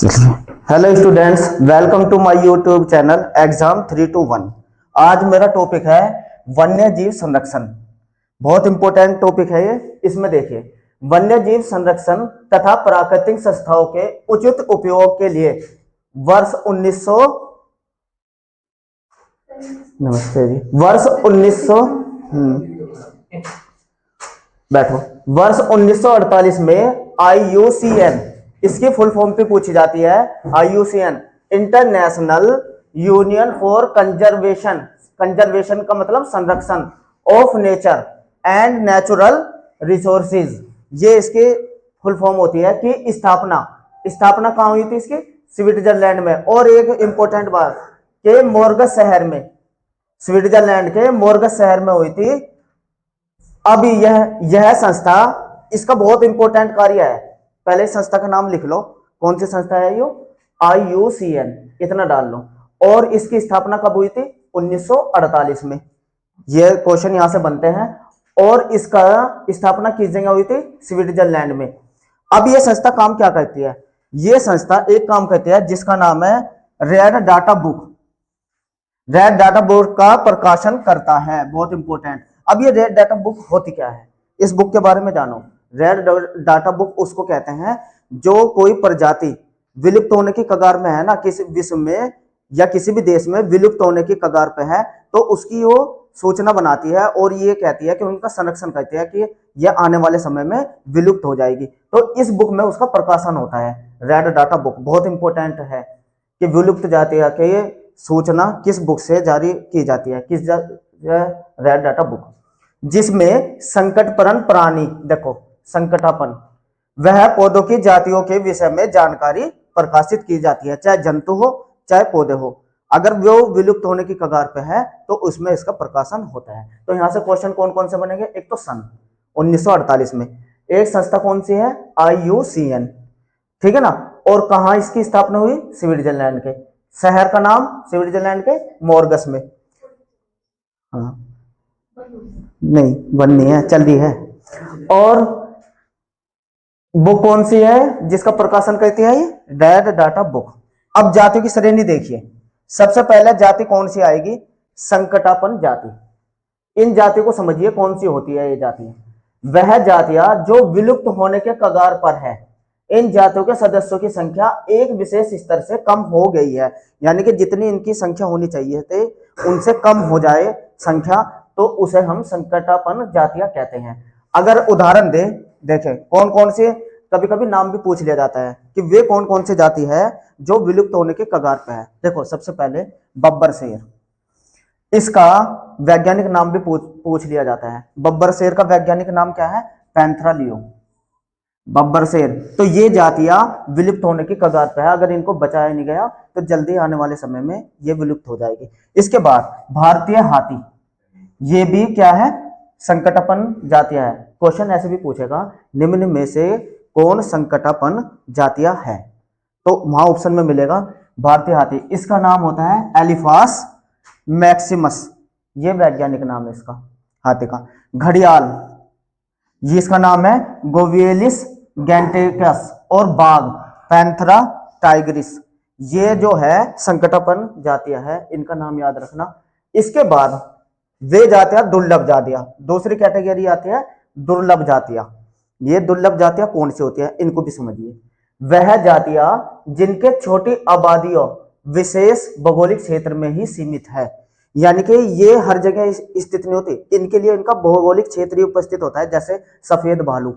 Hello students, welcome to my YouTube channel exam 321। आज मेरा topic है वन्य जीव संरक्षण। बहुत इंपॉर्टेंट टॉपिक है ये। इसमें देखिए, वन्य जीव संरक्षण तथा प्राकृतिक संस्थाओं के उचित उपयोग के लिए वर्ष 1900 नमस्ते जी वर्ष 1900 बैठो वर्ष 1948 में IUCN, इसकी फुल फॉर्म पे पूछी जाती है। IUCN international union for conservation, conservation का मतलब संरक्षण, of nature and natural resources, ये इसकी फुल फॉर्म होती है कि स्थापना कहाँ हुई थी इसकी? स्विट्जरलैंड में। और एक इंपॉर्टेंट बात कि मोरगस शहर में, स्विट्जरलैंड के मोरगस शहर में हुई थी। अब यह संस्था, इसका बहुत इंपॉर्टेंट कार्य है। पहले संस्था का नाम लिख लो, कौन सी संस्था है यो? IUCN, इतना डाल लो। और इसकी स्थापना कब हुई थी? 1948 में। ये क्वेश्चन यहां से बनते हैं। और इसका स्थापना किस जगह हुई थी? स्विट्जरलैंड में। अब ये संस्था काम क्या करती है? ये संस्था एक काम करती है जिसका नाम है red data book. Red data book का प्रकाशन करता है, बहुत इंपॉर्टेंट। अब ये रेड डाटा बुक होती क्या है, इस बुक के बारे में जानो। रेड डाटा बुक उसको कहते हैं जो कोई प्रजाति विलुप्त होने की कगार में है ना, किसी विश्व में या किसी भी देश में विलुप्त होने की कगार पे है, तो उसकी वो सूचना बनाती है और ये कहती है कि उनका संरक्षण करती है कि यह आने वाले समय में विलुप्त हो जाएगी। तो इस बुक में उसका प्रकाशन होता है। रेड डाटा बुक बहुत इंपॉर्टेंट है कि विलुप्त जातियों की सूचना किस बुक से जारी की जाती है, किस रेड डाटा बुक, जिसमें संकटपन्न प्राणी, देखो संकटापन, वह पौधों की जातियों के विषय में जानकारी प्रकाशित की जाती है, चाहे जंतु हो चाहे पौधे हो। अगर वो विलुप्त होने की कगार पे है तो उसमें इसका प्रकाशन होता है। तो यहां से क्वेश्चन कौन कौन से बनेंगे? एक तो सन 1948 में। एक संस्था कौन सी है? IUCN, ठीक है ना। और कहां इसकी स्थापना हुई? स्विट्जरलैंड के। शहर का नाम स्विट्जरलैंड के मोरगस में। हाँ नहीं, वन नहीं है, चल रही है। और बुक कौन सी है जिसका प्रकाशन करती है? ये रेड डाटा बुक। अब जातियों की श्रेणी देखिए। सबसे पहले जाति कौन सी आएगी? संकटापन्न जाति। इन जातियों को समझिए कौन सी होती है ये जाति। वह जातियां जो विलुप्त होने के कगार पर है। इन जातियों के सदस्यों की संख्या एक विशेष स्तर से कम हो गई है, यानी कि जितनी इनकी संख्या होनी चाहिए थे उनसे कम हो जाए संख्या, तो उसे हम संकटापन्न जातियां कहते हैं। अगर उदाहरण दे, देखें कौन कौन से, कभी कभी नाम भी पूछ लिया जाता है कि वे कौन कौन से जाति है जो विलुप्त होने के कगार पे है। देखो सबसे पहले बब्बर शेर, इसका वैज्ञानिक नाम भी पूछ लिया जाता है। बब्बर शेर का वैज्ञानिक नाम क्या है? पैंथरा लियो। बब्बर शेर। तो ये जातियां विलुप्त होने की कगार पे है। अगर इनको बचाया नहीं गया तो जल्दी आने वाले समय में ये विलुप्त हो जाएगी। इसके बाद भारतीय हाथी, ये भी क्या है? संकटापन्न जातियां है। क्वेश्चन ऐसे भी पूछेगा, निम्न में से कौन संकटापन्न जातियां है? तो वहां ऑप्शन में मिलेगा भारतीय हाथी। इसका नाम होता है एलिफास मैक्सिमस, ये वैज्ञानिक नाम है इसका हाथी का। घड़ियाल, ये इसका नाम है गोविएलिस गैंटेकस। और बाघ पैंथरा टाइग्रिस, ये जो है संकटापन्न जातियां है, इनका नाम याद रखना। इसके बाद वे जातियां दुर्लभ जातियां, दूसरी कैटेगरी आती है दुर्लभ जातियां। ये दुर्लभ जातियां कौन सी होती है, इनको भी समझिए। वह जातियां जिनके छोटी आबादियों विशेष भौगोलिक क्षेत्र में ही सीमित है, यानी कि ये हर जगह स्थित नहीं होती, इनके लिए इनका भौगोलिक क्षेत्र ही उपस्थित होता है। जैसे सफेद भालू,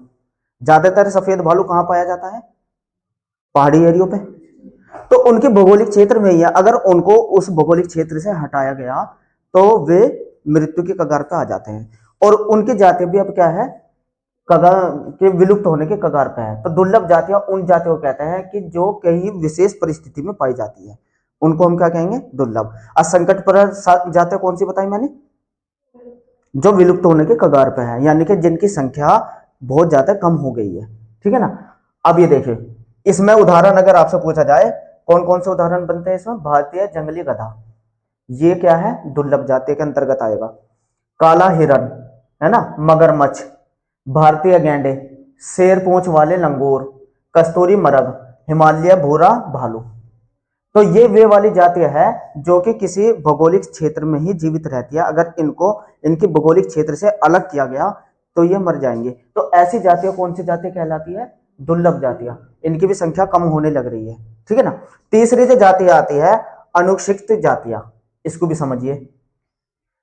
ज्यादातर सफेद भालू कहां पाया जाता है? पहाड़ी एरियो पे। तो उनके भौगोलिक क्षेत्र में ही है। अगर उनको उस भौगोलिक क्षेत्र से हटाया गया तो वे मृत्यु की कगार पे आ जाते हैं। और उनकी जाति भी अब क्या है? कगार के विलुप्त होने के कगार पे है। तो दुर्लभ जातियां उन जातियों को कहते हैं कि जो कहीं विशेष परिस्थिति में पाई जाती है, उनको हम क्या कहेंगे? दुर्लभ। असंकट पर जातियां कौन सी बताई मैंने? जो विलुप्त होने के कगार पे है, यानी कि जिनकी संख्या बहुत ज्यादा कम हो गई है, ठीक है ना। अब ये देखिए, इसमें उदाहरण अगर आपसे पूछा जाए कौन कौन से उदाहरण बनते हैं इसमें? भारतीय जंगली गधा, ये क्या है? दुर्लभ जाति के अंतर्गत आएगा। काला हिरन, है ना, मगरमच्छ, भारतीय गैंडे, शेर पूंछ वाले लंगूर, कस्तूरी मरग, हिमालय भूरा भालू। तो ये वे वाली जातियां है जो कि किसी भौगोलिक क्षेत्र में ही जीवित रहती है। अगर इनको इनकी भौगोलिक क्षेत्र से अलग किया गया तो ये मर जाएंगे। तो ऐसी जातियां कौन सी जातियां कहलाती है? दुर्लभ जातियां। इनकी भी संख्या कम होने लग रही है, ठीक है ना। तीसरी जो जाति आती है अनुक्षिप्त जातियां, इसको भी समझिए।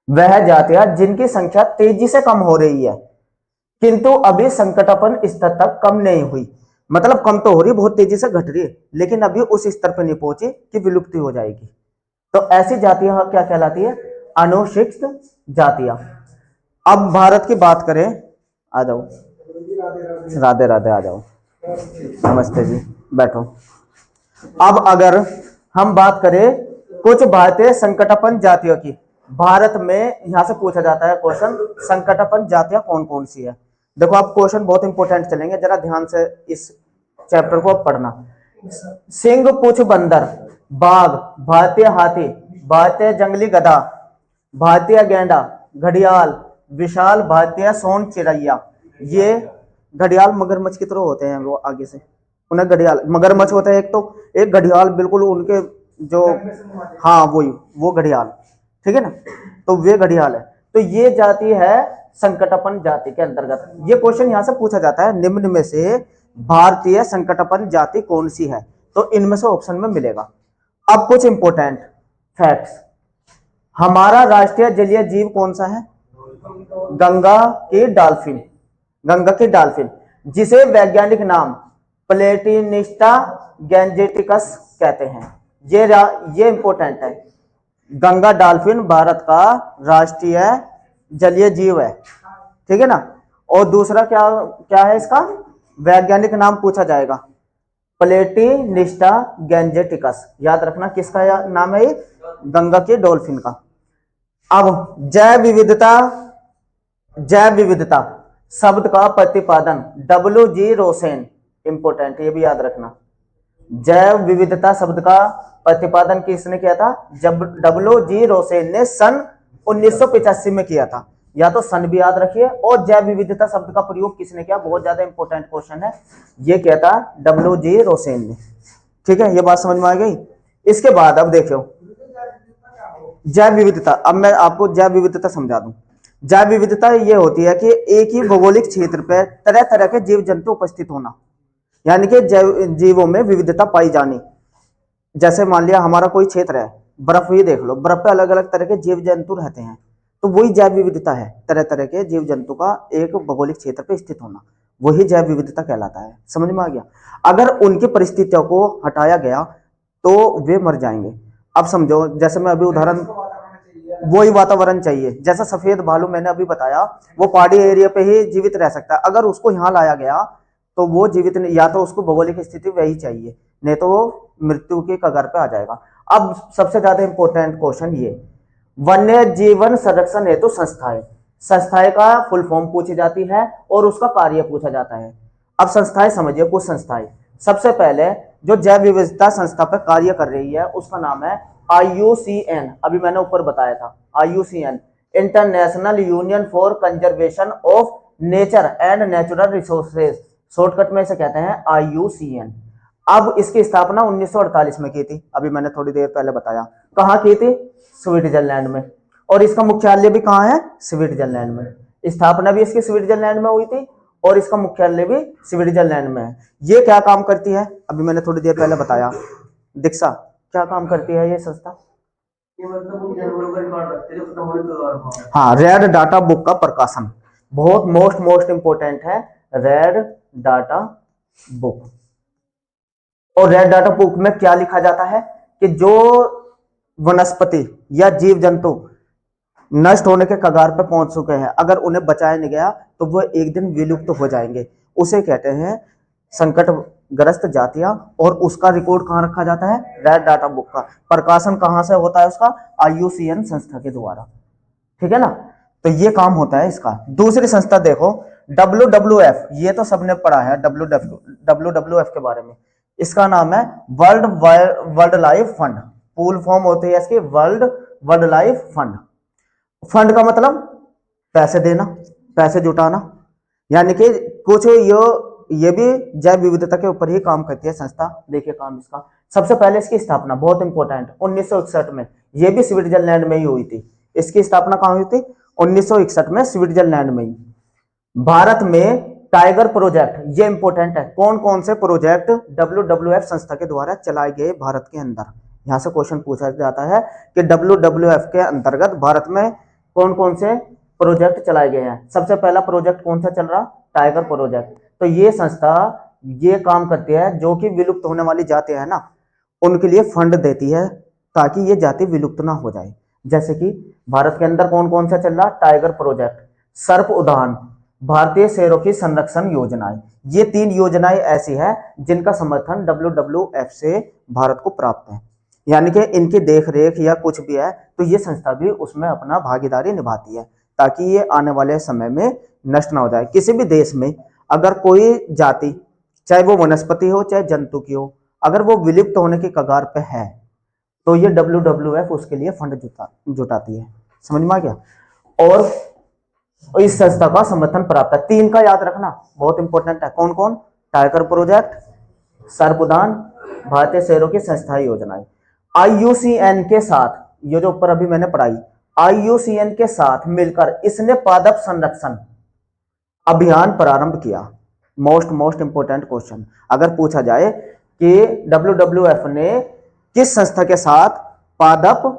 वह जातियां जिनकी संख्या तेजी से कम हो रही है किंतु अभी संकटापन्न स्तर तक कम नहीं हुई। मतलब कम तो हो रही, बहुत तेजी से घट रही है, लेकिन अभी उस स्तर पर नहीं पहुंची कि विलुप्ति हो जाएगी। तो ऐसी जातियां क्या कहलाती है? अनुक्षिप्त जातियां। अब भारत की बात करें, आ जाओ, राधे राधे, आ जाओ, नमस्ते जी, बैठो। अब अगर हम बात करें कुछ भारतीय संकटापन्न जातियों की, भारत में यहां से पूछा जाता है क्वेश्चन, संकटापन्न जातियां कौन कौन सी है। देखो आप क्वेश्चन बहुत इंपॉर्टेंट चलेंगे, जरा ध्यान से इस चैप्टर को पढ़ना। सिंह पूछ बंदर, बाघ, भारतीय हाथी, भारतीय जंगली गधा, भारतीय गेंडा, घड़ियाल, विशाल भारतीय सोन चिड़ैया। ये घड़ियाल मगरमच्छ की तरह होते हैं, वो आगे से उन्हें घड़ियाल मगरमच्छ होता है एक, तो एक घड़ियाल बिल्कुल उनके जो, हाँ वही वो घड़ियाल, ठीक है ना। तो वे घड़ियाल है। तो ये जाति है संकटापन्न जाति के अंतर्गत। ये क्वेश्चन यहां से पूछा जाता है, निम्न में से भारतीय संकटापन्न जाति कौन सी है? तो इनमें से ऑप्शन में मिलेगा। अब कुछ इंपोर्टेंट फैक्ट्स, हमारा राष्ट्रीय जलीय जीव कौन सा है? गंगा की डॉल्फिन, गंगा की डॉल्फिन, जिसे वैज्ञानिक नाम प्लेटिनिस्टा गैंजेटिकस कहते हैं। ये इंपॉर्टेंट है। गंगा डॉल्फिन भारत का राष्ट्रीय जलीय जीव है, ठीक है ना। और दूसरा क्या क्या है इसका वैज्ञानिक नाम पूछा जाएगा, प्लेटिनिस्टा गैंजेटिकस। याद रखना किसका नाम है ये? गंगा की डॉल्फिन का। अब जैव विविधता, जैव विविधता शब्द का प्रतिपादन W.G. रोसेन, इंपोर्टेंट, ये भी याद रखना। जैव विविधता शब्द का प्रतिपादन किसने किया था? जब W.G. रोसेन ने सन 1985 में किया था। या तो सन भी याद रखिए, और जैव विविधता शब्द का प्रयोग किसने किया? बहुत ज्यादा इंपॉर्टेंट क्वेश्चन है, ये किया था W.G. रोसेन ने, ठीक है। ये बात समझ में आ गई। इसके बाद अब देखो जैव विविधता। अब मैं आपको जैव विविधता समझा दूं। जैव विविधता ये होती है कि एक ही भौगोलिक क्षेत्र पर तरह तरह के जीव जंतु उपस्थित होना, यानी कि जीवों में विविधता पाई जानी। जैसे मान लिया हमारा कोई क्षेत्र है, बर्फ ही देख लो, बर्फ पे अलग अलग तरह के जीव जंतु रहते हैं, तो वही जैव विविधता है, तरह तरह के जीव जंतु का एक भौगोलिक क्षेत्र पे स्थित होना, वही जैव विविधता कहलाता है। समझ में आ गया? अगर उनकी परिस्थितियों को हटाया गया तो वे मर जाएंगे। अब समझो, जैसे मैं अभी उदाहरण, वही वातावरण चाहिए। जैसा सफेद भालू मैंने अभी बताया, वो पहाड़ी एरिया पे ही जीवित रह सकता है। अगर उसको यहाँ लाया गया तो वो जीवित नहीं, या तो उसको भौगोलिक स्थिति वही चाहिए, नहीं तो वो मृत्यु के कगार पे आ जाएगा। अब सबसे ज्यादा इंपॉर्टेंट क्वेश्चन ये, वन्य जीवन संरक्षण हेतु संस्थाएं, संस्थाएं का फुल फॉर्म पूछी जाती है और उसका कार्य पूछा जाता है। अब संस्थाएं समझिए, कुछ संस्थाएं। सबसे पहले जो जैव विविधता संस्था पर कार्य कर रही है उसका नाम है IUCN। अभी मैंने ऊपर बताया था IUCN, international union for conservation of nature and natural resources, shortcut में इसे कहते हैं IUCN। अब इसकी स्थापना 1948 में की थी, अभी मैंने थोड़ी देर पहले बताया। कहाँ की थी? स्विट्जरलैंड में। और इसका मुख्यालय भी कहाँ है? स्विट्जरलैंड में। स्थापना भी इसकी स्विट्जरलैंड में हुई थी और इसका मुख्यालय भी स्विट्जरलैंड में है। ये क्या काम करती है? अभी मैंने थोड़ी देर पहले बताया। दीक्षा, क्या काम करती है ये संस्था? हाँ, रेड डाटा बुक का प्रकाशन, बहुत मोस्ट इंपोर्टेंट है रेड डाटा बुक। और रेड डाटा बुक में क्या लिखा जाता है कि जो वनस्पति या जीव जंतु नष्ट होने के कगार पर पहुंच चुके हैं, अगर उन्हें बचाया नहीं गया तो वो एक दिन विलुप्त हो जाएंगे, उसे कहते हैं संकटग्रस्त जातियां। और उसका रिकॉर्ड कहां रखा जाता है? रेड डाटा बुक का प्रकाशन कहां से होता है? उसका IUCN संस्था के द्वारा, ठीक है ना। तो ये काम होता है इसका। दूसरी संस्था देखो WWF, ये तो सबने पढ़ा है WWF के बारे में। इसका नाम है world life fund, full form होती है इसकी वर्ल्ड लाइफ फंड। फंड का मतलब पैसे देना, पैसे जुटाना, यानी कि कुछ ये भी जैव विविधता के ऊपर ही काम करती है संस्था। देखिए काम इसका, सबसे पहले इसकी स्थापना बहुत इंपॉर्टेंट 1961 में, ये भी स्विट्जरलैंड में ही हुई थी। इसकी स्थापना कहाँ हुई थी? 1961 में स्विट्जरलैंड में ही। भारत में टाइगर प्रोजेक्ट, ये इंपॉर्टेंट है, कौन कौन से प्रोजेक्ट WWF संस्था के द्वारा चलाए गए भारत के अंदर। यहां से क्वेश्चन पूछा जाता है कि WWF के अंतर्गत भारत में कौन कौन से प्रोजेक्ट चलाए गए हैं। सबसे पहला प्रोजेक्ट कौन सा चल रहा? Tiger project. तो ये संस्था ये काम करती है, जो कि विलुप्त होने वाली जाति है ना, उनके लिए फंड देती है ताकि ये जाति विलुप्त ना हो जाए। जैसे कि भारत के अंदर कौन कौन सा चल रहा? टाइगर प्रोजेक्ट, सर्प उद्यान, भारतीय शेरों की संरक्षण योजनाएं। ये 3 योजनाएं ऐसी हैं जिनका समर्थन WWF से भारत को प्राप्त है, यानी कि इनकी देखरेख या कुछ भी है तो ये संस्था भी उसमें अपना भागीदारी निभाती है ताकि ये आने वाले समय में नष्ट ना हो जाए। किसी भी देश में अगर कोई जाति, चाहे वो वनस्पति हो चाहे जंतु की हो, अगर वो विलुप्त होने की कगार पे है तो ये WWF उसके लिए फंड जुटाती है। समझ में आ गया? और इस संस्था का समर्थन प्राप्त है। 3 का याद रखना बहुत इंपॉर्टेंट है। कौन कौन? टाइगर प्रोजेक्ट, सर्पदान, भारतीय शेरों की संस्थाई योजनाएं। IUCN के साथ, ये जो ऊपर अभी मैंने पढ़ाई, IUCN के साथ मिलकर इसने पादप संरक्षण अभियान प्रारंभ किया। मोस्ट इंपोर्टेंट क्वेश्चन अगर पूछा जाए कि WWF ने किस संस्था के साथ पादप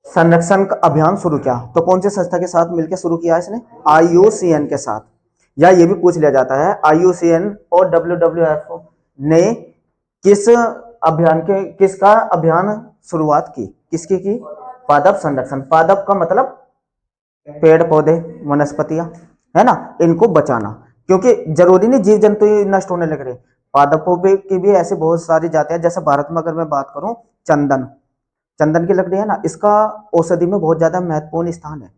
संरक्षण का अभियान शुरू किया, तो कौन सी संस्था के साथ मिलकर शुरू किया इसने? IUCN के साथ। या ये भी पूछ लिया जाता है IUCN और WWF ने किसका अभियान शुरुआत की? किसकी की? पादप संरक्षण। पादप का मतलब पेड़ पौधे वनस्पतियां, है ना, इनको बचाना, क्योंकि जरूरी नहीं जीव जंतु नष्ट होने लग रहे, पादपों की भी ऐसी बहुत सारी जातियां। जैसे भारत में अगर मैं बात करूं, चंदन की लकड़ी है ना, इसका औषधि में बहुत ज्यादा महत्वपूर्ण स्थान है।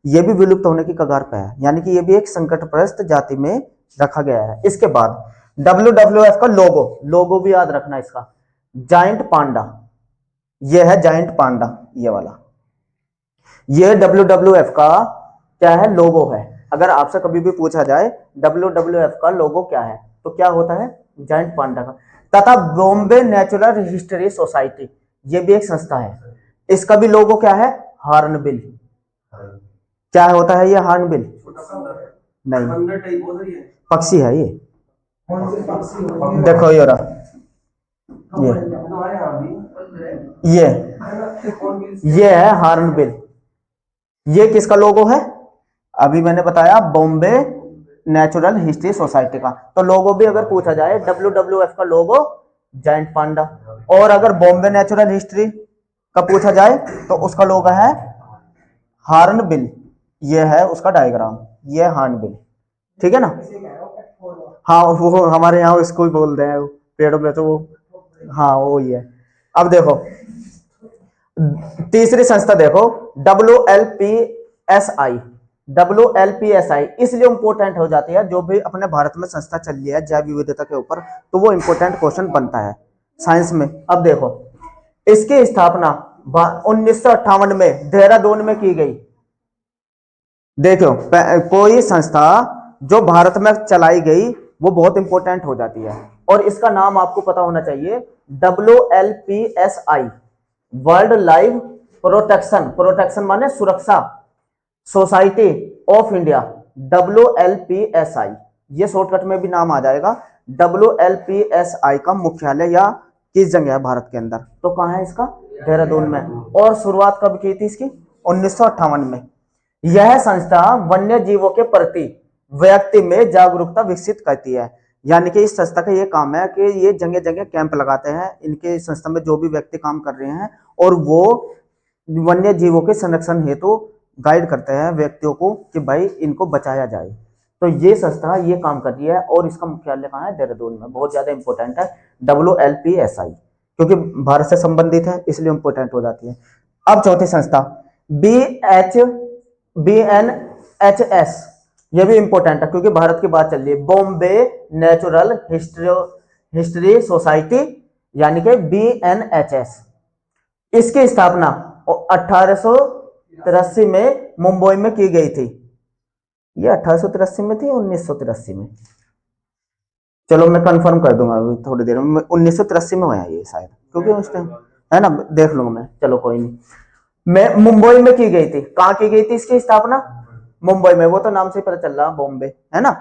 ये भी विलुप्त होने की कगार पे है, यानी कि ये भी एक संकटग्रस्त जाति में रखा गया है। इसके बाद WWF का लोगो भी याद रखना इसका, जायंट पांडा। ये है जायंट पांडा, ये वाला, ये WWF का क्या है? लोगो है। अगर आपसे कभी भी पूछा जाए WWF का लोगो क्या है, तो क्या होता है? जायंट पांडा का। तथा बॉम्बे नेचुरल हिस्ट्री सोसाइटी, ये भी एक संस्था है, इसका भी लोगो क्या है? हॉर्नबिल। क्या होता है ये हॉर्नबिल? नहीं, पक्षी है ये। देखो ये रहा, ये है हॉर्नबिल। ये किसका लोगो है? अभी मैंने बताया बॉम्बे नेचुरल हिस्ट्री सोसाइटी का। तो लोगो भी अगर पूछा जाए WWF का लोगो जायंट पांडा, और अगर बॉम्बे नेचुरल हिस्ट्री का पूछा जाए तो उसका लोगो है हॉर्नबिल। ये है उसका डायग्राम, ये हॉर्नबिल, ठीक है ना। हाँ, वो हमारे यहाँ इसको ही बोल रहे हैं पेड़ों में, तो वो हाँ वो ही है। अब देखो तीसरी संस्था देखो, WLPSI इसलिए इंपॉर्टेंट हो जाती है, जो भी अपने भारत में संस्था चल रही है जैव विविधता के ऊपर, तो वो इंपॉर्टेंट क्वेश्चन बनता है साइंस में। अब देखो इसकी स्थापना 1958 में देहरादून में की गई। देखो कोई संस्था जो भारत में चलाई गई वो बहुत इंपॉर्टेंट हो जाती है, और इसका नाम आपको पता होना चाहिए, WLPSI, वर्ल्ड लाइफ प्रोटेक्शन माने सुरक्षा सोसाइटी ऑफ इंडिया, WLPSI। ये शॉर्टकट में भी नाम आ जाएगा। WLPSI का मुख्यालय या किस जगह है भारत के अंदर, तो कहां है इसका? देहरादून में। और शुरुआत कब की थी इसकी? 1958 में। यह संस्था वन्य जीवों के प्रति व्यक्ति में जागरूकता विकसित करती है, यानी कि इस संस्था का ये काम है कि ये जगह जगह कैंप लगाते हैं, इनके संस्था में जो भी व्यक्ति काम कर रहे हैं, और वो वन्य जीवों के संरक्षण हेतु गाइड करते हैं व्यक्तियों को कि भाई इनको बचाया जाए। तो ये संस्था ये काम कर रही है, और इसका मुख्यालय कहाँ है? देहरादून में। बहुत ज्यादा इंपॉर्टेंट है WLPSI, क्योंकि भारत से संबंधित है इसलिए इंपॉर्टेंट हो जाती है। अब चौथी संस्था BNHS, ये भी इंपॉर्टेंट है क्योंकि भारत की बात चल रही है। बॉम्बे नेचुरल हिस्ट्री सोसाइटी, यानी कि BNHS, इसकी स्थापना 1883 में मुंबई में की गई थी। ये 1883 में थी, 1983 में, चलो मैं कंफर्म कर दूंगा अभी थोड़ी देर में, 1983 में हुआ ये शायद, क्योंकि उस टाइम है ना, देख लूंगा मैं, चलो कोई नहीं। मैं मुंबई में की गई थी, कहाँ की गई थी इसकी स्थापना? मुंबई में, वो तो नाम से ही पता चल रहा, बॉम्बे है ना।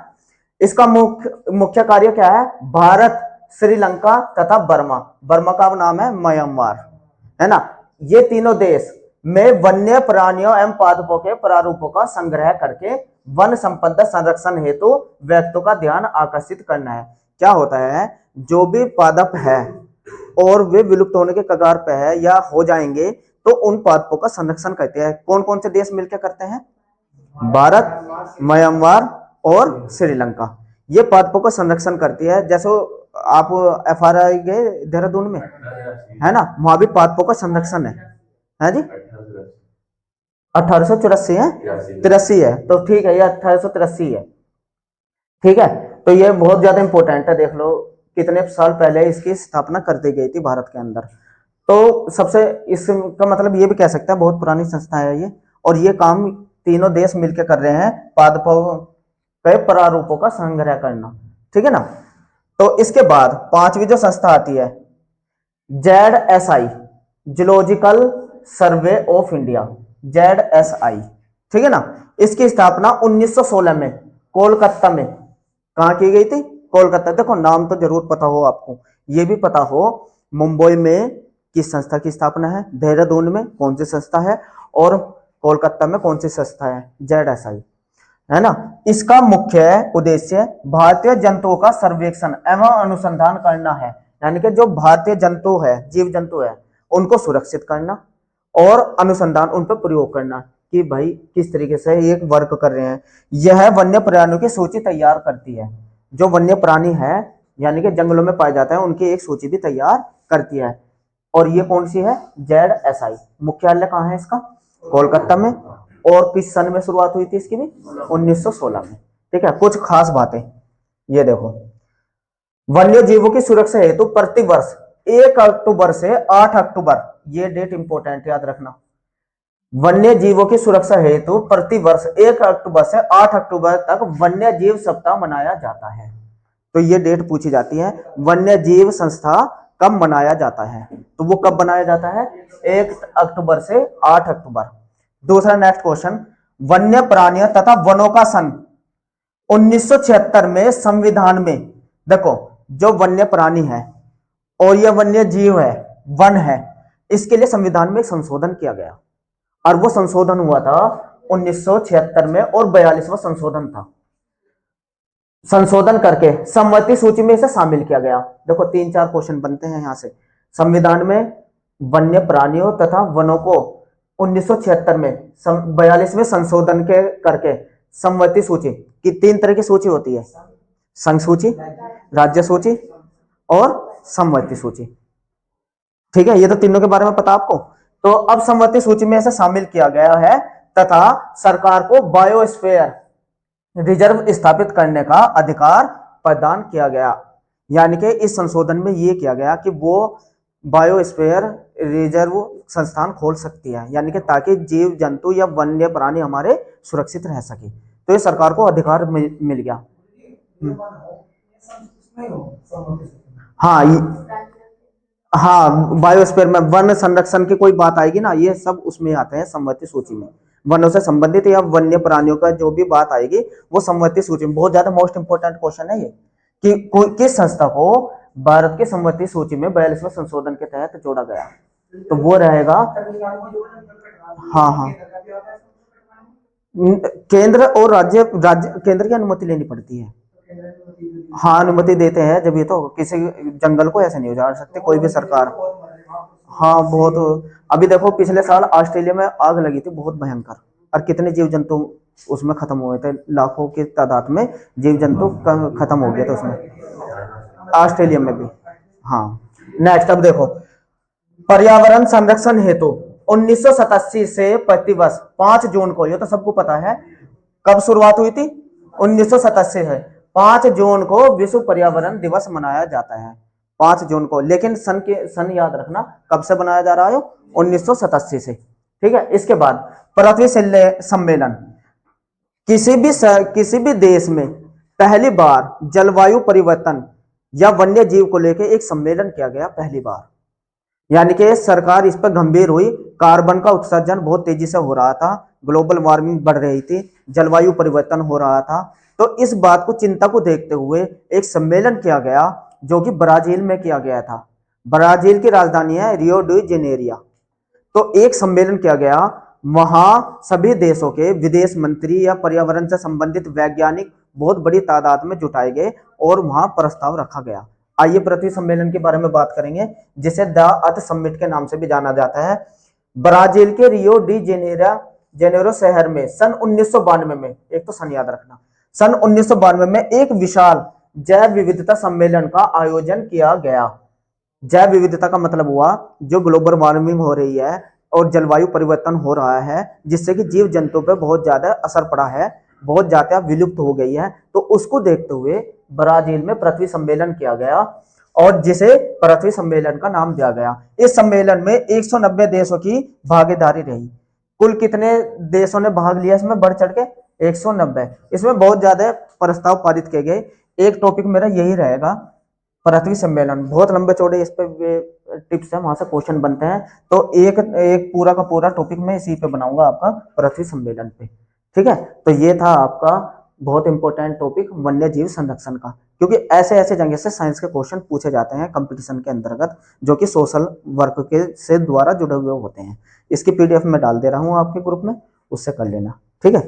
इसका मुख्य मुख्य कार्य क्या है? भारत, श्रीलंका तथा बर्मा, बर्मा का नाम है म्यांमार, है ना। ये तीनों देश में वन्य प्राणियों एवं पादपों के प्रारूपों का संग्रह करके वन संपदा संरक्षण हेतु व्यक्तियों का ध्यान आकर्षित करना है। क्या होता है, जो भी पादप है और वे विलुप्त होने के कगार पे है या हो जाएंगे, तो उन पादपों का संरक्षण करते हैं। कौन कौन से देश मिलकर करते हैं? भारत, म्यांमार और श्रीलंका, ये पादपों का संरक्षण करती है। जैसे आप FRI गए देहरादून में, है ना, वहां भी पादपों का संरक्षण है जी। 1884 है, 83 है, तो ठीक है, ये 1883 है, ठीक है। तो ये बहुत ज्यादा इंपॉर्टेंट है, देख लो कितने साल पहले इसकी स्थापना कर दी गई थी भारत के अंदर। तो सबसे, इसका मतलब ये भी कह सकते हैं बहुत पुरानी संस्था है ये, और ये काम तीनों देश मिलकर कर रहे हैं, पादपों के प्रारूपों का संग्रह करना, ठीक है ना। तो इसके बाद पांचवी जो संस्था आती है, ZSI, zoological survey of India, ZSI, ठीक है ना। इसकी स्थापना 1916 में कोलकाता में, कहां की गई थी? कोलकाता। देखो नाम तो जरूर पता हो आपको, ये भी पता हो मुंबई में किस संस्था की स्थापना है, देहरादून में कौन सी संस्था है, और कोलकाता में कौन सी संस्था है, ZSI, है ना। इसका मुख्य उद्देश्य भारतीय जंतुओं का सर्वेक्षण एवं अनुसंधान करना है, यानी कि जो भारतीय जंतु है, जीव जंतु है, उनको सुरक्षित करना और अनुसंधान उन पर प्रयोग करना, कि भाई किस तरीके से ये वर्क कर रहे हैं। यह वन्य प्राणियों की सूची तैयार करती है, जो वन्य प्राणी है यानी कि जंगलों में पाए जाते हैं, उनकी एक सूची भी तैयार करती है। और ये कौन सी है? ZSI। मुख्यालय कहाँ है इसका? कोलकाता में। और किस सन में शुरुआत हुई थी इसकी भी? 1916 में, ठीक है। कुछ खास बातें ये देखो, वन्य जीवों की सुरक्षा हेतु प्रति वर्ष 1 अक्टूबर से 8 अक्टूबर, ये डेट इंपॉर्टेंट याद रखना, वन्य जीवों की सुरक्षा हेतु प्रति वर्ष 1 अक्टूबर से 8 अक्टूबर तक वन्य जीव सप्ताह मनाया जाता है। तो ये डेट पूछी जाती है, वन्य जीव संस्था कब मनाया जाता है? तो वो कब मनाया जाता है? 1 अक्टूबर से 8 अक्टूबर। दूसरा नेक्स्ट क्वेश्चन, वन्य प्राणियों तथा वनों का सन 1976 में संविधान में, देखो जो वन्य प्राणी है और यह वन्य जीव है, वन है, इसके लिए संविधान में संशोधन किया गया, और वो संशोधन हुआ था 1976 में, और 42वां संशोधन था। संशोधन करके सम्मति सूची में इसे शामिल किया गया। देखो 3-4 क्वेश्चन बनते हैं यहां से। संविधान में वन्य प्राणियों तथा वनों को 1976 में 42वें संशोधन के करके सम्मति सूची की 3 तरह की सूची होती है, संघ सूची, राज्य सूची और सम्मति सूची, ठीक है। ये तो तीनों के बारे में पता आपको। तो अब सम्मति सूची में इसे शामिल किया गया है, तथा सरकार को बायोस्फीयर रिजर्व स्थापित करने का अधिकार प्रदान किया गया। यानी कि इस संशोधन में यह किया गया कि वो बायोस्फीयर रिजर्व संस्थान खोल सकती है, यानी कि ताकि जीव जंतु या वन्य प्राणी हमारे सुरक्षित रह सके। तो ये सरकार को अधिकार मिल गया। हाँ, हाँ, बायोस्फीयर में वन संरक्षण की कोई बात आएगी ना, ये सब उसमें आते हैं सम्मति सूची में। वनों से संबंधित या वन्य प्राणियों का जो भी बात आएगी वो सम्मति सूची में। बहुत ज्यादा मोस्ट इंपोर्टेंट क्वेश्चन है ये, कि किस संस्था को भारत की सम्मति सूची में 42वें संशोधन के तहत जोड़ा गया, तो वो रहेगा, हाँ हाँ, केंद्र और राज्य केंद्र की अनुमति लेनी पड़ती है। हाँ, अनुमति देते हैं जब, ये तो किसी जंगल को ऐसे नहीं उजाड़ सकते कोई भी सरकार। हाँ बहुत, अभी देखो पिछले साल ऑस्ट्रेलिया में आग लगी थी बहुत भयंकर, और कितने जीव जंतु उसमें खत्म हुए थे, लाखों की तादाद में जीव जंतु खत्म हो गए थे उसमें, ऑस्ट्रेलिया में भी। हाँ, नेक्स्ट अब देखो, पर्यावरण संरक्षण हेतु 1987 से प्रतिवर्ष 5 जून को, ये तो सबको पता है, कब शुरुआत हुई थी? 1987 है, 5 जून को विश्व पर्यावरण दिवस मनाया जाता है, 5 जून को। लेकिन सन याद रखना कब से बनाया जा रहा है? 1987 से, ठीक है। इसके बाद पृथ्वी सम्मेलन, किसी भी देश में पहली बार जलवायु परिवर्तन या वन्य जीव को लेकर एक सम्मेलन किया गया पहली बार, यानी कि सरकार इस पर गंभीर हुई। कार्बन का उत्सर्जन बहुत तेजी से हो रहा था, ग्लोबल वार्मिंग बढ़ रही थी, जलवायु परिवर्तन हो रहा था। तो इस बात को, चिंता को देखते हुए एक सम्मेलन किया गया जो कि ब्राजील में किया गया था। ब्राजील की राजधानी है रियो डी जेनेरिया। तो एक सम्मेलन किया गया, वहां सभी देशों के विदेश मंत्री या पर्यावरण से संबंधित वैज्ञानिक बहुत बड़ी तादाद में जुटाए गए और वहां प्रस्ताव रखा गया। आइए पृथ्वी सम्मेलन के बारे में बात करेंगे, जिसे द अर्थ समिट के नाम से भी जाना जाता है। ब्राजील के रियो डी जेनेरो शहर में सन 1992 में, एक तो सन याद रखना, सन 1992 में एक विशाल जैव विविधता सम्मेलन का आयोजन किया गया। जैव विविधता का मतलब हुआ जो ग्लोबल वार्मिंग हो रही है और जलवायु परिवर्तन हो रहा है, जिससे कि जीव जंतु पर बहुत ज्यादा असर पड़ा है, बहुत ज्यादा विलुप्त हो गई है। तो उसको देखते हुए ब्राजील में पृथ्वी सम्मेलन किया गया और जिसे पृथ्वी सम्मेलन का नाम दिया गया। इस सम्मेलन में 190 देशों की भागीदारी रही। कुल कितने देशों ने भाग लिया इसमें बढ़ चढ़ के? 190। इसमें बहुत ज्यादा प्रस्ताव पारित किए गए। एक टॉपिक मेरा यही रहेगा, पृथ्वी सम्मेलन। बहुत लंबे चौड़े इस पे टिप्स है, वहां से क्वेश्चन बनते हैं। तो एक एक पूरा का पूरा टॉपिक मैं इसी पे बनाऊंगा आपका, पृथ्वी सम्मेलन पे। ठीक है, तो ये था आपका बहुत इंपॉर्टेंट टॉपिक वन्य जीव संरक्षण का, क्योंकि ऐसे ऐसे जगह से साइंस के क्वेश्चन पूछे जाते हैं कंपटीशन के अंतर्गत, जो कि सोशल वर्क के से द्वारा जुड़े हुए होते हैं। इसकी पीडीएफ में डाल दे रहा हूँ आपके ग्रुप में, उससे कर लेना। ठीक है।